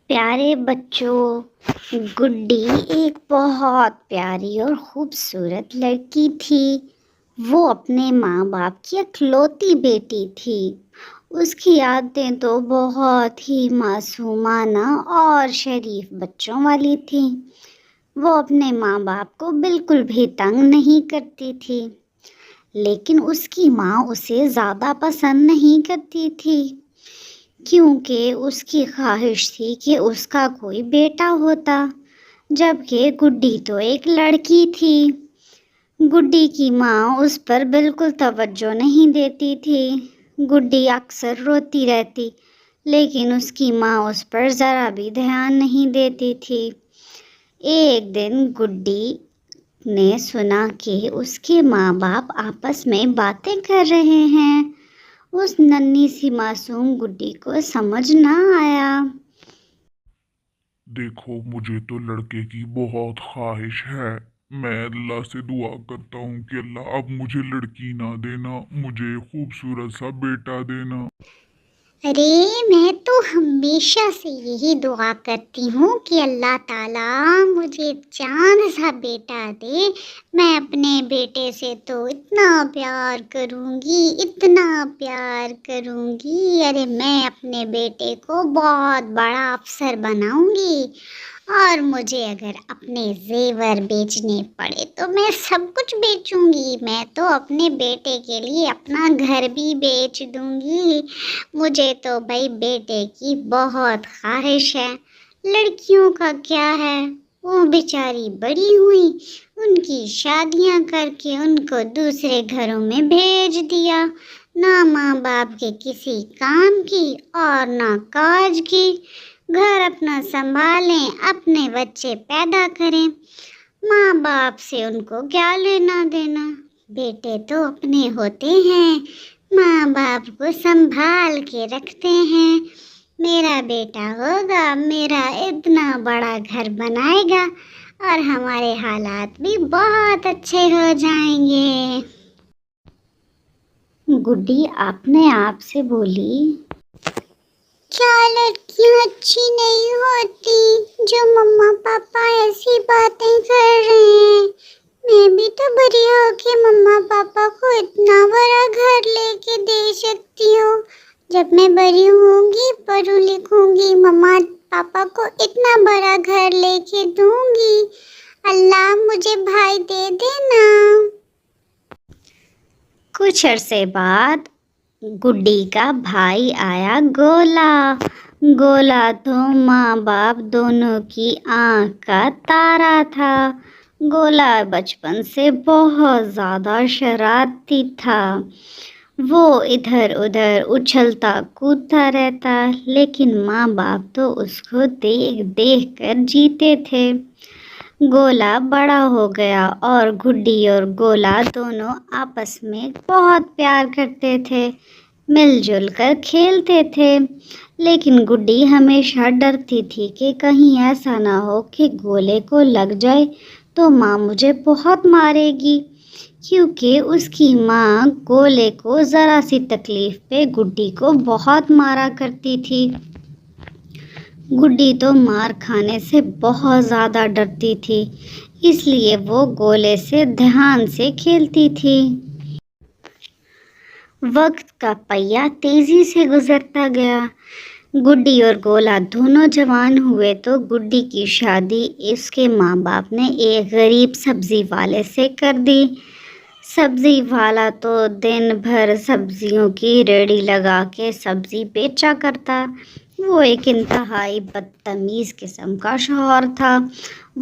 پیارے بچوں، گڈی ایک بہت پیاری اور خوبصورت لڑکی تھی۔ وہ اپنے ماں باپ کی اکلوتی بیٹی تھی۔ اس کی عادتیں تو بہت ہی معصومانہ اور شریف بچوں والی تھیں۔ وہ اپنے ماں باپ کو بالکل بھی تنگ نہیں کرتی تھی، لیکن اس کی ماں اسے زیادہ پسند نہیں کرتی تھی، کیونکہ اس کی خواہش تھی کہ اس کا کوئی بیٹا ہوتا، جبکہ گڈی تو ایک لڑکی تھی۔ گڈی کی ماں اس پر بالکل توجہ نہیں دیتی تھی۔ گڈی اکثر روتی رہتی، لیکن اس کی ماں اس پر ذرا بھی دھیان نہیں دیتی تھی۔ ایک دن گڈی نے سنا کہ اس کے ماں باپ آپس میں باتیں کر رہے ہیں۔ اس ننھی سی معصوم گڈی کو سمجھ نہ آیا۔ دیکھو، مجھے تو لڑکے کی بہت خواہش ہے۔ میں اللہ سے دعا کرتا ہوں کہ اللہ اب مجھے لڑکی نہ دینا، مجھے خوبصورت سا بیٹا دینا۔ ارے میں تو ہمیشہ سے یہی دعا کرتی ہوں کہ اللہ تعالیٰ مجھے چاند سا بیٹا دے۔ میں اپنے بیٹے سے تو اتنا پیار کروں گی، اتنا پیار کروں گی، ارے میں اپنے بیٹے کو بہت بڑا افسر بناؤں گی، اور مجھے اگر اپنے زیور بیچنے پڑے تو میں سب کچھ بیچوں گی۔ میں تو اپنے بیٹے کے لیے اپنا گھر بھی بیچ دوں گی۔ مجھے تو بھائی بیٹے کی بہت خواہش ہے۔ لڑکیوں کا کیا ہے، وہ بیچاری بڑی ہوئی، ان کی شادیاں کر کے ان کو دوسرے گھروں میں بھیج دیا، نہ ماں باپ کے کسی کام کی اور نہ کاج کی۔ گھر اپنا سنبھالیں، اپنے بچے پیدا کریں، ماں باپ سے ان کو کیا لینا دینا۔ بیٹے تو اپنے ہوتے ہیں، ماں باپ کو سنبھال کے رکھتے ہیں۔ میرا بیٹا ہوگا، میرا اتنا بڑا گھر بنائے گا، اور ہمارے حالات بھی بہت اچھے ہو جائیں گے۔ گڈی اپنے آپ سے بولی، کیا لڑکیاں اچھی نہیں ہوتی جو مما پاپا ایسی باتیں کر رہے ہیں؟ میں بھی تو بڑی ہو کے مما پاپا کو اتنا بڑا گھر لے کے دے سکتی ہوں۔ جب میں بڑی ہوں گی، پڑھوں لکھوں گی، مما پاپا کو اتنا بڑا گھر لے کے دوں گی۔ اللہ مجھے بھائی دے دینا۔ کچھ عرصے بعد گڈی کا بھائی آیا گولا۔ گولا تو ماں باپ دونوں کی آنکھ کا تارا تھا۔ گولا بچپن سے بہت زیادہ شرارتی تھا۔ وہ ادھر ادھر اچھلتا کودتا رہتا، لیکن ماں باپ تو اس کو دیکھ دیکھ کر جیتے تھے۔ گولا بڑا ہو گیا اور گڈی اور گولا دونوں آپس میں بہت پیار کرتے تھے، مل جل کر کھیلتے تھے، لیکن گڈی ہمیشہ ڈرتی تھی کہ کہیں ایسا نہ ہو کہ گولے کو لگ جائے تو ماں مجھے بہت مارے گی، کیونکہ اس کی ماں گولے کو ذرا سی تکلیف پہ گڈی کو بہت مارا کرتی تھی۔ گڈی تو مار کھانے سے بہت زیادہ ڈرتی تھی، اس لیے وہ گولے سے دھیان سے کھیلتی تھی۔ وقت کا پہیہ تیزی سے گزرتا گیا۔ گڈی اور گولا دونوں جوان ہوئے تو گڈی کی شادی اس کے ماں باپ نے ایک غریب سبزی والے سے کر دی۔ سبزی والا تو دن بھر سبزیوں کی ریہڑی لگا کے سبزی بیچا کرتا۔ وہ ایک انتہائی بدتمیز قسم کا شوہر تھا۔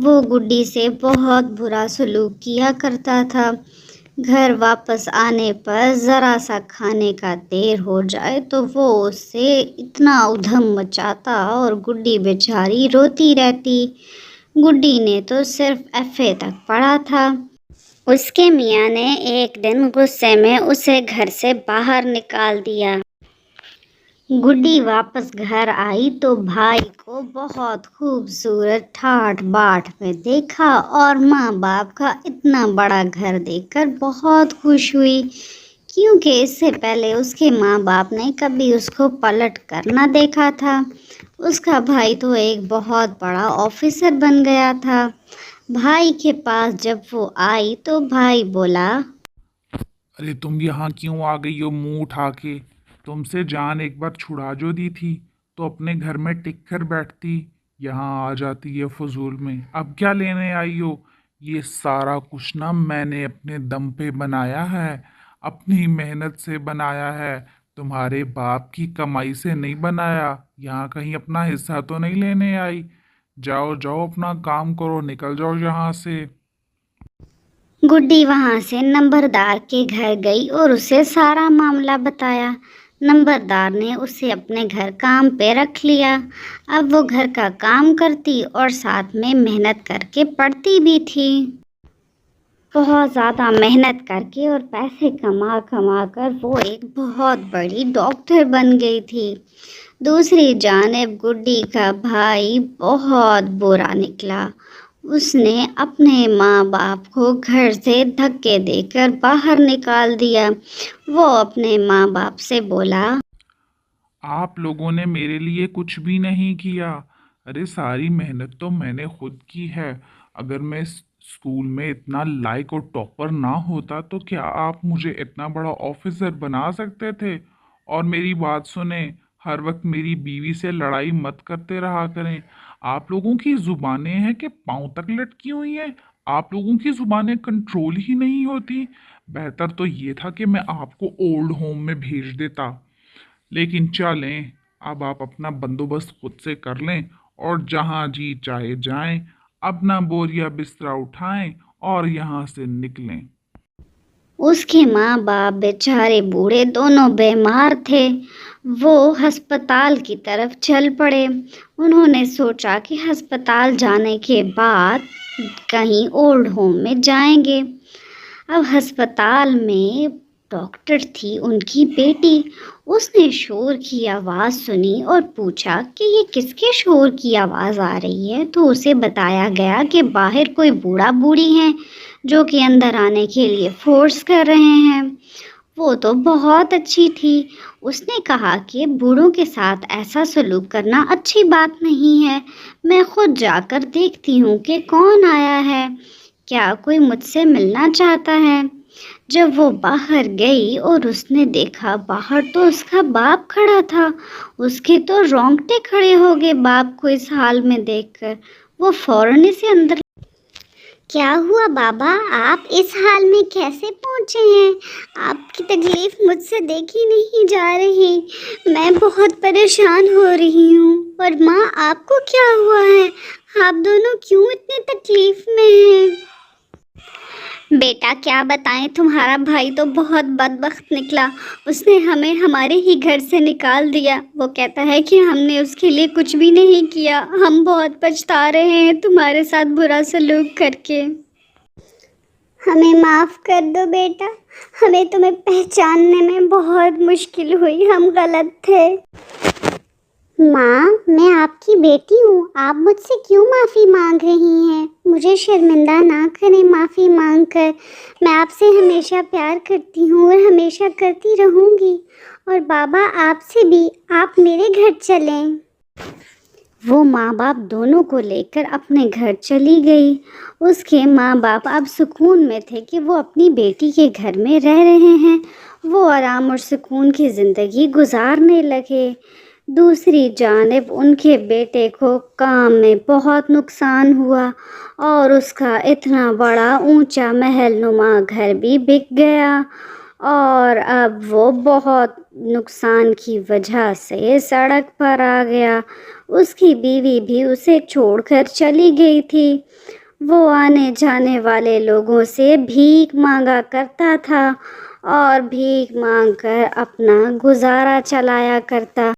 وہ گڈی سے بہت برا سلوک کیا کرتا تھا۔ گھر واپس آنے پر ذرا سا کھانے کا دیر ہو جائے تو وہ اس سے اتنا ادھم مچاتا اور گڈی بیچاری روتی رہتی۔ گڈی نے تو صرف ایف اے تک پڑھا تھا۔ اس کے میاں نے ایک دن غصے میں اسے گھر سے باہر نکال دیا۔ گڈی واپس گھر آئی تو بھائی کو بہت خوبصورت ٹھاٹھ باٹھ میں دیکھا اور ماں باپ کا اتنا بڑا گھر دیکھ کر بہت خوش ہوئی، کیونکہ اس سے پہلے اس کے ماں باپ نے کبھی اس کو پلٹ کر نہ دیکھا تھا۔ اس کا بھائی تو ایک بہت بڑا آفیسر بن گیا تھا۔ بھائی کے پاس جب وہ آئی تو بھائی بولا، ارے تم یہاں کیوں آ گئی ہو منہ اٹھا کے؟ تم سے جان ایک بار چھڑا جو دی تھی تو اپنے گھر میں ٹک کر بیٹھتی، یہاں آ جاتی ہے فضول میں۔ اب کیا لینے آئی ہو؟ یہ سارا کچھ نا میں نے اپنے دم پہ بنایا ہے، اپنی محنت سے بنایا ہے، تمہارے باپ کی کمائی سے نہیں بنایا۔ یہاں کہیں اپنا حصہ تو نہیں لینے آئی؟ جاؤ جاؤ اپنا کام کرو، نکل جاؤ یہاں سے۔ گڈی وہاں سے نمبردار کے گھر گئی اور اسے سارا معاملہ بتایا۔ نمبردار نے اسے اپنے گھر کام پہ رکھ لیا۔ اب وہ گھر کا کام کرتی اور ساتھ میں محنت کر کے پڑھتی بھی تھی۔ بہت زیادہ محنت کر کے اور پیسے کما کما کر وہ ایک بہت بڑی ڈاکٹر بن گئی تھی۔ دوسری جانب گڈی کا بھائی بہت برا نکلا۔ اس نے اپنے ماں باپ کو گھر سے دھکے دے کر باہر نکال دیا۔ وہ اپنے ماں باپ سے بولا، آپ لوگوں نے میرے لیے کچھ بھی نہیں کیا۔ ارے ساری محنت تو میں نے خود کی ہے۔ اگر میں اسکول میں اتنا لائق اور ٹاپر نہ ہوتا تو کیا آپ مجھے اتنا بڑا آفیسر بنا سکتے تھے؟ اور میری بات سنیں، ہر وقت میری بیوی سے لڑائی مت کرتے رہا کریں۔ آپ لوگوں کی زبانیں ہیں کہ پاؤں تک لٹکی ہوئی ہیں، آپ لوگوں کی زبانیں کنٹرول ہی نہیں ہوتی۔ بہتر تو یہ تھا کہ میں آپ کو اولڈ ہوم میں بھیج دیتا، لیکن چلیں اب آپ اپنا بندوبست خود سے کر لیں اور جہاں جی چاہے جائیں، اپنا بوریا بستر اٹھائیں اور یہاں سے نکلیں۔ اس کے ماں باپ بیچارے بوڑھے دونوں بیمار تھے۔ وہ ہسپتال کی طرف چل پڑے۔ انہوں نے سوچا کہ ہسپتال جانے کے بعد کہیں اولڈ ہوم میں جائیں گے۔ اب ہسپتال میں ڈاکٹر تھی ان کی بیٹی۔ اس نے شور کی آواز سنی اور پوچھا کہ یہ کس کے شور کی آواز آ رہی ہے، تو اسے بتایا گیا کہ باہر کوئی بوڑھا بوڑھی ہیں جو کہ اندر آنے کے لیے فورس کر رہے ہیں۔ وہ تو بہت اچھی تھی۔ اس نے کہا کہ بوڑھوں کے ساتھ ایسا سلوک کرنا اچھی بات نہیں ہے۔ میں خود جا کر دیکھتی ہوں کہ کون آیا ہے، کیا کوئی مجھ سے ملنا چاہتا ہے۔ جب وہ باہر گئی اور اس نے دیکھا باہر تو اس کا باپ کھڑا تھا، اس کے تو رونگٹے کھڑے ہو گئے باپ کو اس حال میں دیکھ کر۔ وہ فوراً اسے اندر، کیا ہوا بابا، آپ اس حال میں کیسے پہنچے ہیں؟ آپ کی تکلیف مجھ سے دیکھی نہیں جا رہی، میں بہت پریشان ہو رہی ہوں۔ اور ماں، آپ کو کیا ہوا ہے؟ آپ دونوں کیوں اتنے تکلیف میں ہیں؟ بیٹا کیا بتائیں، تمہارا بھائی تو بہت بدبخت نکلا۔ اس نے ہمیں ہمارے ہی گھر سے نکال دیا۔ وہ کہتا ہے کہ ہم نے اس کے لیے کچھ بھی نہیں کیا۔ ہم بہت پچھتا رہے ہیں تمہارے ساتھ برا سلوک کر کے۔ ہمیں معاف کر دو بیٹا، ہمیں تمہیں پہچاننے میں بہت مشکل ہوئی، ہم غلط تھے۔ ماں، میں آپ کی بیٹی ہوں، آپ مجھ سے کیوں معافی مانگ رہی ہیں؟ مجھے شرمندہ نہ کریں معافی مانگ کر، میں آپ سے ہمیشہ پیار کرتی ہوں اور ہمیشہ کرتی رہوں گی۔ اور بابا آپ سے بھی، آپ میرے گھر چلیں۔ وہ ماں باپ دونوں کو لے کر اپنے گھر چلی گئی۔ اس کے ماں باپ اب سکون میں تھے کہ وہ اپنی بیٹی کے گھر میں رہ رہے ہیں۔ وہ آرام اور سکون کی زندگی گزارنے لگے۔ دوسری جانب ان کے بیٹے کو کام میں بہت نقصان ہوا اور اس کا اتنا بڑا اونچا محل نما گھر بھی بک گیا اور اب وہ بہت نقصان کی وجہ سے سڑک پر آ گیا۔ اس کی بیوی بھی اسے چھوڑ کر چلی گئی تھی۔ وہ آنے جانے والے لوگوں سے بھیک مانگا کرتا تھا اور بھیک مانگ کر اپنا گزارا چلایا کرتا۔